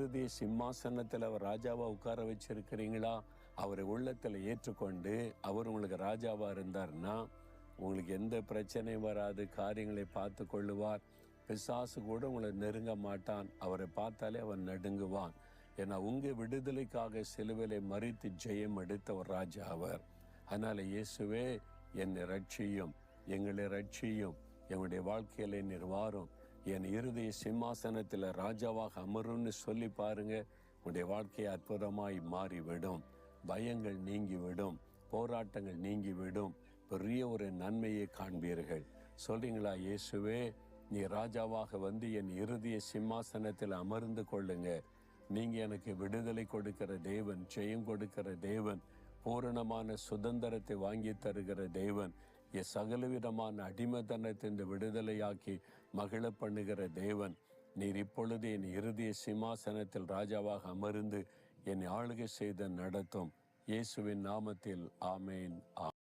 இருதய சிம்மாசனத்தில் அவர் ராஜாவா உட்கார வச்சிருக்கிறீங்களா? அவரை உள்ளத்தில் ஏற்றுக்கொண்டு அவர் உங்களுக்கு ராஜாவா இருந்தார்னா உங்களுக்கு எந்த பிரச்சனையும் வராது. காரியங்களை பார்த்து கொள்ளுவார். பிசாசு கூட உங்களை நெருங்க மாட்டான். அவரை பார்த்தாலே அவன் நடுங்குவான். ஏன்னா உங்கள் விடுதலைக்காக சிலுவையிலே மரித்து ஜெயம் எடுத்த ஒரு ராஜா அவர். அதனால இயேசுவே என்னை ரட்சியும், எங்களை ரட்சியும், எங்களுடைய வாழ்க்கையில நீர் வாரும், என் இருதய சிம்மாசனத்தில் ராஜாவாக அமரும்னு சொல்லி பாருங்க. உங்களுடைய வாழ்க்கையை அற்புதமாய் மாறிவிடும். பயங்கள் நீங்கிவிடும், போராட்டங்கள் நீங்கிவிடும், பெரிய ஒரு நன்மையை காண்பீர்கள். சொல்றீங்களா? இயேசுவே நீ ராஜாவாக வந்து என் இருதய சிம்மாசனத்தில் அமர்ந்து கொள்ளுங்க. நீங்க எனக்கு விடுதலை கொடுக்கிற தேவன், ஜெயம் கொடுக்கிற தேவன், பூரணமான சுதந்திரத்தை வாங்கி தருகிற தேவன், என் சகலவிதமான அடிமைத்தனத்தின் விடுதலையாக்கி மகிழ பண்ணுகிற தேவன். நீர் இப்பொழுது என் இருதய சிம்மாசனத்தில் ராஜாவாக அமர்ந்து என்னை ஆளுகை செய்து நடத்தும். இயேசுவின் நாமத்தில் ஆமேன்.